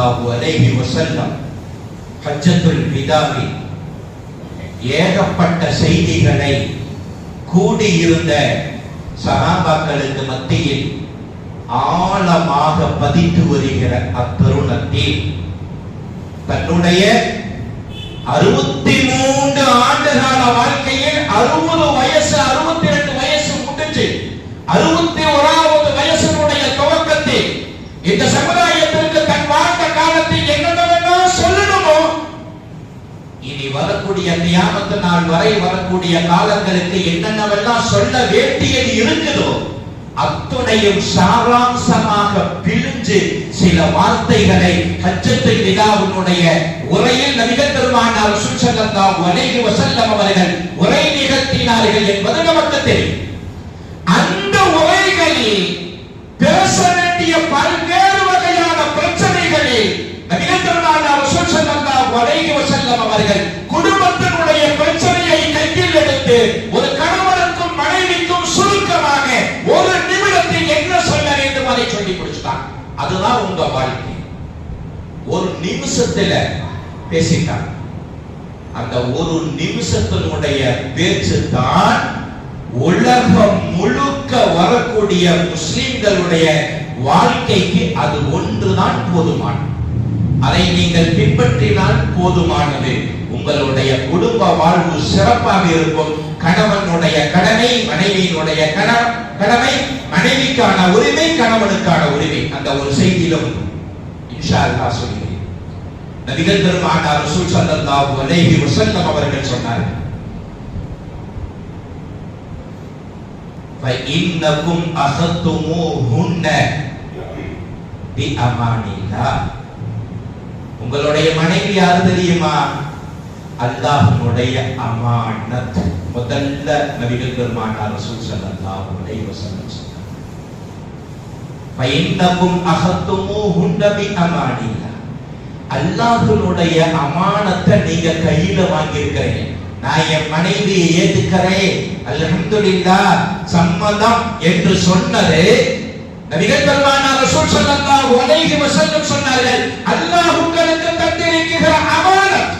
ஸல்லல்லாஹு அலைஹி வஸல்லம் ஹஜ்ஜத்துல் விதாவில் ஏகப்பட்ட செய்திகளை கூடியிருந்த சஹாபாக்களுக்கு மத்தியில் ஆழமாக பதித்து வருகிற அத்தருணத்தில் தன்னுடைய 63 ஆண்டுகால வாழ்க்கையில் 60 வயசு 62 வயசு முடிஞ்சு 61வது வயசினுடைய துவக்கத்தில் இந்த சமுதாயத்திற்கு தன் வாழ்ந்த காலத்தில் என்னென்னவெல்லாம் சொல்லணுமோ இனி வரக்கூடிய கியாமத் நாள் வரை வரக்கூடிய காலங்களுக்கு என்னென்னவெல்லாம் சொல்ல வேண்டியது இருக்குதோ அத்துணையும் சாராம்சமாக பிழிஞ்சு சில வார்த்தைகளை ஹஜ்ஜத்துல் விதாவினுடைய உரையில் நபிகள் பெருமானார் ரசூல் ஸல்லல்லாஹு அலைஹி வஸல்லம் அவர்கள் உரை நிகழ்த்தினார்கள் என்பது நமக்கு தெரியும். அந்த உரைகளில் பேச வேண்டிய பல்வேறு வகையான பிரச்சனைகளில் நபிகள் பெருமானார் ரசூல் ஸல்லல்லாஹு அலைஹி வஸல்லம் அவர்கள் குடும்பத்தினுடைய பிரச்சனையை கையில் எடுத்து ஒரு கணவனுக்கும் மனைவிக்கும் சுருக்கமாக ஒரு நிமிடத்தில் என்ன சொல்ல வேண்டும் அதை சொல்லி கொடுத்தார். அதுதான் உங்க வாழ்க்கை. ஒரு நிமிஷத்துல பேசிட்டார். அந்த ஒரு நிமிஷத்தினுடைய பேச்சு தான் உலகம் முழுக்க வரக்கூடிய முஸ்லிம்களுடைய வாழ்க்கைக்கு அது ஒன்றுதான் போதுமானது. அதை நீங்கள் பின்பற்றினால் போதுமானது. உங்களுடைய குடும்ப வாழ்வு சிறப்பாக இருக்கும். கணவனுடைய கடமை, மனைவியினுடைய கடமை, மனைவிக்கான உரிமை, கணவனுக்கான உரிமை. அந்த ஒரு செய்தியிலும் இன்ஷா அல்லாஹ் சொல்கிறேன். நபிகள் பெருமானார் ரசூல் ஸல்லல்லாஹு அலைஹி வஸல்லம் அவர்கள் சொன்னார்கள், فَإِنَّكُمْ أَخَذْتُمُوهُنَّ بِأَمَانِلَّهِ. உங்களுடைய மனைவி யார் தெரியுமா? அல்லாஹ்வுடைய அமானத். முதல்ல நபிகள் பெருமானார் ரசூல் ஸல்லல்லாஹு அலைஹி வஸல்லம் சொன்னார், فَإِنَّكُمْ أَخَذْتُمُوهُنَّ بِأَمَانِلَّهِ. அல்லாஹ்வுடைய அமானத்தை நீங்க கையில வாங்கி இருக்கீங்க. நான் என் மனைவியை ஏத்துக்கிறேன், அல்ஹம்துலில்லாஹ், சம்மதம் என்று சொன்னது நபிகள் பெருமானார் ரசூல் ஸல்லல்லாஹு அலைஹி வஸல்லம் சொன்னார்கள், அல்லாஹ் உங்களுக்கு தந்திருக்கிற அமானத்.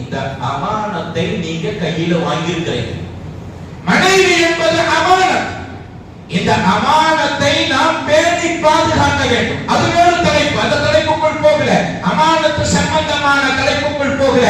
இந்த அமானத்தை நீங்க கையில வாங்கி இருக்கீங்க. மனைவி என்பது அமானத். இந்த அமானத்தை நாம் பேணி பாதுகாக்க வேண்டும். அது வேறு தலைப்பு. அந்த தலைப்புக்குள் போகல, அமானத்து சம்பந்தமான தலைப்புக்குள் போகல.